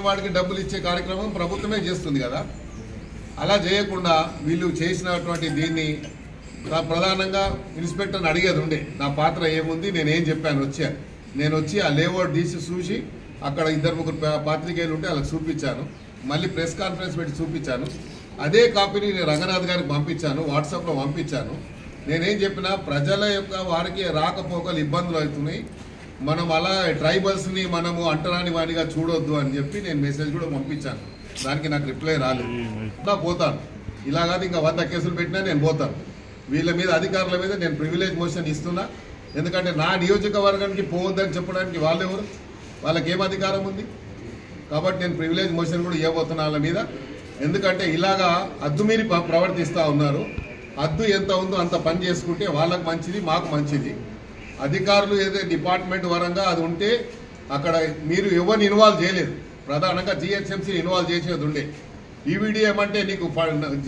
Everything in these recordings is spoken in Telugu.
వాడికి డబ్బులు ఇచ్చే కార్యక్రమం ప్రభుత్వమే చేస్తుంది కదా. అలా చేయకుండా వీళ్ళు చేసినటువంటి దీన్ని ప్రధానంగా ఇన్స్పెక్టర్ని అడిగేది ఉండే నా పాత్ర ఏముంది, నేనేం చెప్పాను. నేను వచ్చి ఆ లేఅవుట్ తీసి చూసి అక్కడ 2-3 పాత్రికేయులు ఉంటే వాళ్ళకి చూపించాను. మళ్ళీ ప్రెస్ కాన్ఫరెన్స్ పెట్టి చూపించాను. అదే కాపీని నేను రంగనాథ్ గారికి పంపించాను, వాట్సాప్లో పంపించాను. నేనేం చెప్పినా ప్రజల యొక్క వారికి రాకపోకలు ఇబ్బందులు అవుతున్నాయి, మనం అలా ట్రైబల్స్ని మనము అంటరాని వాడిగా చూడొద్దు అని చెప్పి నేను మెసేజ్ కూడా పంపించాను. దానికి నాకు రిప్లై రాలేదు. పోతాను ఇలా కాదు, ఇంకా 100 కేసులు పెట్టినా నేను పోతాను. వీళ్ళ మీద అధికారుల మీద నేను ప్రివిలేజ్ మోషన్ ఇస్తున్నా. ఎందుకంటే నా నియోజకవర్గానికి పోవద్దని చెప్పడానికి వాళ్ళెవరు, వాళ్ళకి ఏం అధికారం ఉంది? కాబట్టి నేను ప్రివిలేజ్ మోషన్ కూడా ఇవ్వబోతున్నా వాళ్ళ మీద. ఎందుకంటే ఇలాగా అద్దుమీరి ప్రవర్తిస్తూ ఉన్నారు. అద్దు ఎంత ఉందో అంత పని చేసుకుంటే వాళ్ళకు మంచిది, మాకు మంచిది. అధికారులు ఏదైతే డిపార్ట్మెంట్ పరంగా అది ఉంటే అక్కడ మీరు ఎవరిని ఇన్వాల్వ్ చేయలేదు. ప్రధానంగా జిహెచ్ఎంసీని ఇన్వాల్వ్ చేసేది ఉండే. ఈవీడీ ఏమంటే నీకు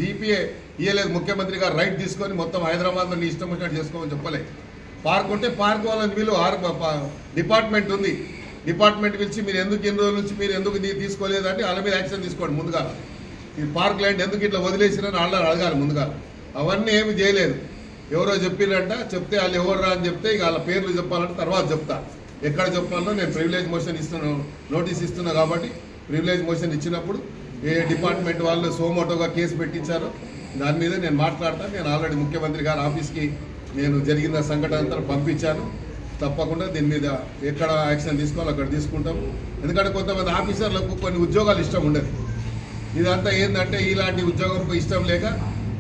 జీపీఏ ఇవ్వలేదు, ముఖ్యమంత్రి గారు రైట్ తీసుకొని మొత్తం హైదరాబాద్లో నీ ఇష్టం వచ్చినట్టు చేసుకోమని చెప్పలే. పార్క్ ఉంటే పార్క్ వాళ్ళని వీళ్ళు డిపార్ట్మెంట్ ఉంది, డిపార్ట్మెంట్ పిలిచి మీరు ఎందుకు ఇన్ని రోజుల నుంచి మీరు ఎందుకు తీసుకోలేదంటే వాళ్ళ మీద యాక్షన్ తీసుకోండి. ముందుగా ఈ పార్క్ ల్యాండ్ ఎందుకు ఇట్లా వదిలేసిరని వాళ్ళని అడగాలి ముందుగా. అవన్నీ ఏమి చేయలేదు. ఎవరో చెప్పిరంట, చెప్తే వాళ్ళు ఎవర్రా అని చెప్తే ఇక వాళ్ళ పేర్లు చెప్పాలంటే తర్వాత చెప్తా. ఎక్కడ చెప్పాలో నేను ప్రివిలేజ్ మోషన్ ఇస్తున్నాను, నోటీస్ ఇస్తున్నా. కాబట్టి ప్రివిలేజ్ మోషన్ ఇచ్చినప్పుడు ఏ డిపార్ట్మెంట్ వాళ్ళు సోమోటోగా కేసు పెట్టించారో దాని మీద నేను మాట్లాడతాను. నేను ఆల్రెడీ ముఖ్యమంత్రి గారి ఆఫీస్కి నేను జరిగిన సంఘటన అంతా పంపించాను. తప్పకుండా దీని మీద ఎక్కడ యాక్షన్ తీసుకోవాలో అక్కడ తీసుకుంటాం. ఎందుకంటే కొంతమంది ఆఫీసర్లకు కొన్ని ఉద్యోగాలు ఇష్టం ఉండదు. ఇదంతా ఏంటంటే ఇలాంటి ఉద్యోగం ఇష్టం లేక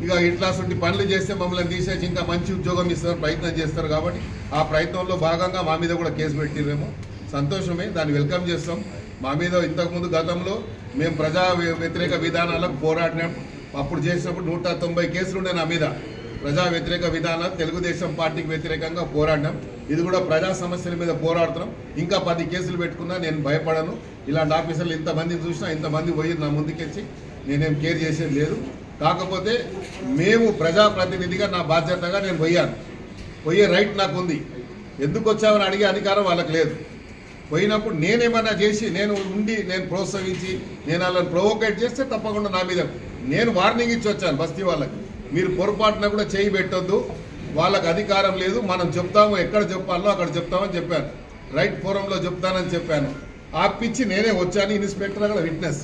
ఇక ఇట్లాంటి పనులు చేస్తే మమ్మల్ని తీసేసి ఇంకా మంచి ఉద్యోగం ఇస్తారని ప్రయత్నం చేస్తారు. కాబట్టి ఆ ప్రయత్నంలో భాగంగా మా మీద కూడా కేసు పెట్టిరేమో, సంతోషమే, దాన్ని వెల్కమ్ చేస్తాం. మా మీద ఇంతకుముందు గతంలో మేము ప్రజా వ్యతిరేక విధానాలకు పోరాడినాం. అప్పుడు చేసినప్పుడు 190 కేసులు ఉండే నా మీద. ప్రజా వ్యతిరేక విధానాలు తెలుగుదేశం పార్టీకి వ్యతిరేకంగా పోరాడినాం. ఇది కూడా ప్రజా సమస్యల మీద పోరాడుతున్నాం. ఇంకా 10 కేసులు పెట్టుకున్నా నేను భయపడను. ఇలాంటి ఆఫీసర్లు ఇంతమందిని చూసినా ఇంతమంది పోయి నా ముందుకెచ్చి నేనేం కేర్ చేసేది లేదు. కాకపోతే మేము ప్రజాప్రతినిధిగా నా బాధ్యతగా నేను పోయే రైట్ నాకు ఉంది. ఎందుకు వచ్చామని అడిగే అధికారం వాళ్ళకి లేదు. పోయినప్పుడు నేనేమన్నా చేసి నేను ప్రోత్సహించి నేను వాళ్ళని ప్రొవోకేట్ చేస్తే తప్పకుండా నా మీద నేను వార్నింగ్ ఇచ్చి వచ్చాను. బస్తీ వాళ్ళకి మీరు పొరపాటున కూడా చేయి పెట్టొద్దు, వాళ్ళకి అధికారం లేదు, మనం చెప్తాము, ఎక్కడ చెప్పాలో అక్కడ చెప్తామని చెప్పాను. రైట్ ఫోరంలో చెప్తానని చెప్పాను. ఆపిచ్చి నేనే వచ్చాను. ఇన్స్పెక్టర్ కూడా విట్నెస్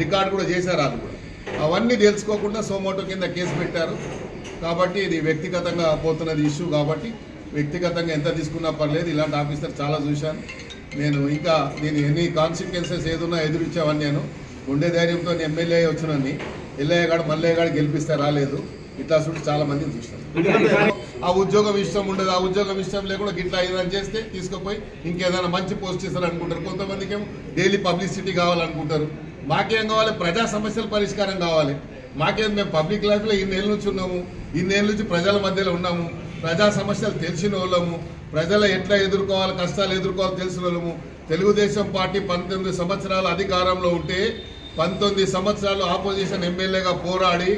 రికార్డు కూడా చేశారు. వాళ్ళు కూడా అవన్నీ తెలుసుకోకుండా సోమోటో కింద కేసు పెట్టారు. కాబట్టి ఇది వ్యక్తిగతంగా పోతున్నది ఇష్యూ. కాబట్టి వ్యక్తిగతంగా ఎంత తీసుకున్నా పర్లేదు. ఇలాంటి ఆఫీసర్ చాలా చూశాను నేను. ఇంకా దీని ఎన్ని కాన్సిక్వెన్సెస్ ఏదున్నా ఎదురిచ్చావని నేను ఉండే ధైర్యంతో ఎమ్మెల్యే వచ్చినని ఎల్లయ్యగాడు మల్లయ్యగాడు గెలిపిస్తే రాలేదు. ఇట్లా చూసి చాలా మందిని చూస్తాను. ఆ ఉద్యోగం ఇష్టం ఉండదు, ఆ ఉద్యోగం ఇష్టం లేకుండా గిట్లా ఏదైనా చేస్తే తీసుకుపోయి ఇంకేదైనా మంచి పోస్ట్ ఇస్తారు అనుకుంటారు. కొంతమందికి ఏమో డైలీ పబ్లిసిటీ కావాలనుకుంటారు. మాకేం కావాలి? ప్రజా సమస్యల పరిష్కారం కావాలి. మాకేం, మేము పబ్లిక్ లైఫ్లో ఇన్నేళ్ళ నుంచి ఉన్నాము, ఇన్నేళ్ళ నుంచి ప్రజల మధ్యలో ఉన్నాము, ప్రజా సమస్యలు తెలిసిన వాళ్ళము, ప్రజలు ఎట్లా ఎదుర్కోవాలి, కష్టాలు ఎదుర్కోవాలి తెలిసిన వాళ్ళము. తెలుగుదేశం పార్టీ 19 సంవత్సరాలు అధికారంలో ఉంటే 19 సంవత్సరాలు ఆపోజిషన్ ఎమ్మెల్యేగా పోరాడి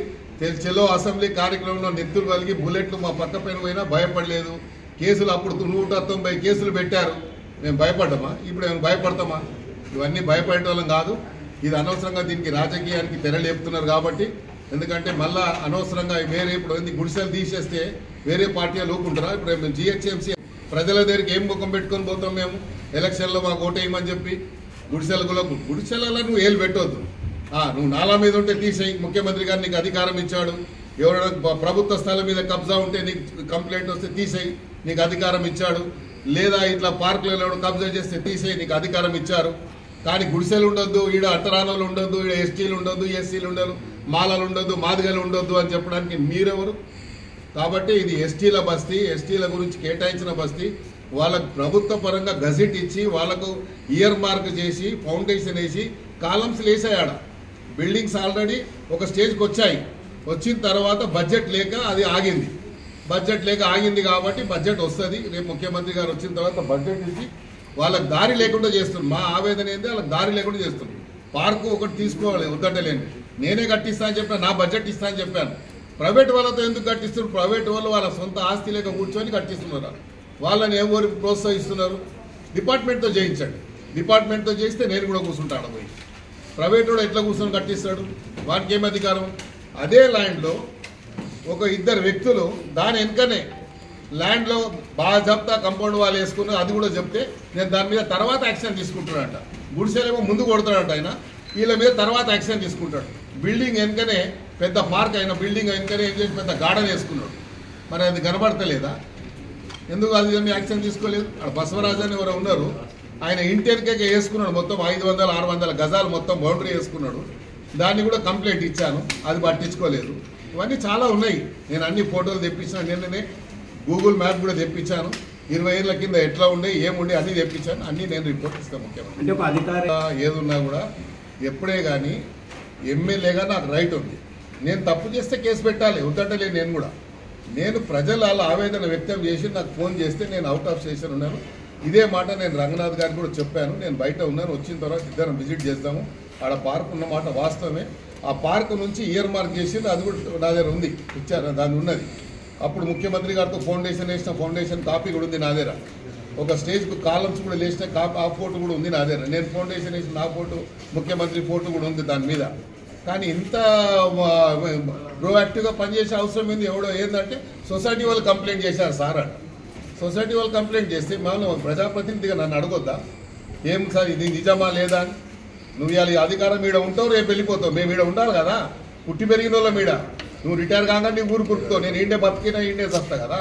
చెలో అసెంబ్లీ కార్యక్రమంలో నెత్తులు కలిగి బుల్లెట్లు మా పక్క పైన పోయినా భయపడలేదు. కేసులు అప్పుడు 190 కేసులు పెట్టారు. మేము భయపడ్డామా? ఇప్పుడు మేము భయపడతామా? ఇవన్నీ భయపడేటోళ్ళం కాదు. ఇది అనవసరంగా దీనికి రాజకీయానికి తెరలేపుతున్నారు. కాబట్టి ఎందుకంటే మళ్ళా అనవసరంగా వేరే ఇప్పుడు గుడిసెలు తీసేస్తే వేరే పార్టీ లోకుంటారా? ఇప్పుడు మేము జిహెచ్ఎంసీ ప్రజల దగ్గరికి ఏం ముఖం పెట్టుకొని పోతాం? మేము ఎలక్షన్లో మాకు ఓటేయమని చెప్పి గుడిసెలలో నువ్వు ఏళ్ళు పెట్టవద్దు. నువ్వు నాలా మీద ఉంటే తీసేయి. ముఖ్యమంత్రి గారు నీకు అధికారం ఇచ్చాడు. ఎవరైనా ప్రభుత్వ స్థలం మీద కబ్జా ఉంటే నీకు కంప్లైంట్ వస్తే తీసేయి, నీకు అధికారం ఇచ్చాడు. లేదా ఇట్లా పార్కులలో కబ్జా చేస్తే తీసేయి, నీకు అధికారం ఇచ్చారు. కానీ గుడిసెలు ఉండొద్దు, ఈడ అట్టరానాలు ఉండొద్దు, ఈడ ఎస్టీలు ఉండొద్దు, ఎస్సీలు ఉండదు, మాలలు ఉండొద్దు, మాదిగలు ఉండొద్దు అని చెప్పడానికి మీరెవరు? కాబట్టి ఇది ఎస్టీల బస్తీ, ఎస్టీల గురించి కేటాయించిన బస్తీ. వాళ్ళకు ప్రభుత్వ పరంగా గజెట్ ఇచ్చి వాళ్ళకు ఇయర్ మార్క్ చేసి ఫౌండేషన్ వేసి కాలమ్స్ వేసాయాడ. బిల్డింగ్స్ ఆల్రెడీ ఒక స్టేజ్కి వచ్చాయి. వచ్చిన తర్వాత బడ్జెట్ లేక అది ఆగింది. బడ్జెట్ లేక ఆగింది కాబట్టి బడ్జెట్ వస్తుంది. రేపు ముఖ్యమంత్రి గారు వచ్చిన తర్వాత బడ్జెట్ ఇచ్చి వాళ్ళకి దారి లేకుండా చేస్తుంది. మా ఆవేదన ఏంటి, వాళ్ళకి దారి లేకుండా చేస్తుంది. పార్కు ఒకటి తీసుకోవాలి, వద్దంటలేండి. నేనే కట్టిస్తా అని చెప్పాను, నా బడ్జెట్ ఇస్తా అని చెప్పాను. ప్రైవేట్ వాళ్ళతో ఎందుకు కట్టిస్తున్నారు? ప్రైవేట్ వాళ్ళు వాళ్ళ సొంత ఆస్తి లేక కూర్చొని కట్టిస్తున్నారు. వాళ్ళని ఎవరు ప్రోత్సహిస్తున్నారు? డిపార్ట్మెంట్తో చేయించండి. డిపార్ట్మెంట్తో చేస్తే నేను కూడా కూర్చుంటాను పోయి. ప్రైవేట్ వాడు ఎట్లా కూర్చొని కట్టిస్తాడు? వాటికి ఏం అధికారం? అదే ల్యాండ్లో ఒక ఇద్దరు వ్యక్తులు దాని వెనుకనే ల్యాండ్లో బాగా చెప్తా కంపౌండ్ వాళ్ళు వేసుకుని అది కూడా చెప్తే నేను దాని మీద తర్వాత యాక్షన్ తీసుకుంటాడంట. గుడిసెలేమో ముందు కొడతాడంట ఆయన, వీళ్ళ మీద తర్వాత యాక్షన్ తీసుకుంటాడు. బిల్డింగ్ వెనుకనే పెద్ద పార్క్ అయిన బిల్డింగ్ వెనుకనే ఏం చేసి పెద్ద గార్డెన్ వేసుకున్నాడు. మరి అది కనబడతలేదా? ఎందుకు అది యాక్షన్ తీసుకోలేదు? అక్కడ బసవరాజు అని ఎవరు ఉన్నారు, ఆయన ఇంటి వెనకే వేసుకున్నాడు, మొత్తం 500-600 గజాలు మొత్తం బౌండరీ వేసుకున్నాడు. దాన్ని కూడా కంప్లైంట్ ఇచ్చాను, అది పట్టించుకోలేదు. ఇవన్నీ చాలా ఉన్నాయి. నేను అన్ని ఫోటోలు తెప్పించాను, నిన్ననే గూగుల్ మ్యాప్ కూడా తెప్పించాను. 20 ఏళ్ళ కింద ఎట్లా ఉండే ఏముండే అన్నీ తెప్పించాను. అన్నీ నేను రిపోర్ట్ ఇస్తాను. ముఖ్యమంత్రి ఏదున్నా కూడా ఎప్పుడే కానీ ఎమ్మెల్యేగా నాకు రైట్ ఉంది. నేను తప్పు చేస్తే కేసు పెట్టాలి, వద్దటలేదు. నేను ప్రజల ఆవేదన వ్యక్తం చేసి నాకు ఫోన్ చేస్తే నేను అవుట్ ఆఫ్ స్టేషన్ ఉన్నాను. ఇదే మాట నేను రంగనాథ్ గారికి కూడా చెప్పాను. నేను బయట ఉన్నాను, వచ్చిన తర్వాత ఇద్దరం విజిట్ చేద్దాము. ఆడ పార్క్ ఉన్న మాట వాస్తవమే. ఆ పార్క్ నుంచి ఇయర్ మార్క్ చేసి అది కూడా నా దగ్గర ఉంది, ఇచ్చారు, దాని ఉన్నది. అప్పుడు ముఖ్యమంత్రి గారితో ఫౌండేషన్ వేసిన ఫౌండేషన్ కాపీ కూడా ఉంది నా దగ్గర. ఒక స్టేజ్కు కాలమ్స్ కూడా వేసిన ఆ ఫోటో కూడా ఉంది నా దగ్గర. నేను ఫౌండేషన్ వేసిన నా ఫోటో, ముఖ్యమంత్రి ఫోటో కూడా ఉంది దాని మీద. కానీ ఇంత ప్రోయాక్టివ్గా పనిచేసే అవసరం ఏంది? ఎవడో ఏంటంటే సొసైటీ వాళ్ళు కంప్లైంట్ చేశారు సార్ అంట. సొసైటీ వాళ్ళు కంప్లైంట్ చేస్తే మనం ప్రజాప్రతినిధిగా నన్ను అడగొద్దా? ఏం సార్ ఇది నిజమా లేదా అని? నువ్వు ఇవాళ అధికారం ఈడ ఉంటావు, రేపు వెళ్ళిపోతావు. మేము ఈడ ఉండాలి కదా, పుట్టి పెరిగిన వాళ్ళ మీద. నువ్వు రిటైర్ కాగా నీ ఊరు కురుకుతావు. నేను ఈడే బతికినా ఈడే చస్తా కదా.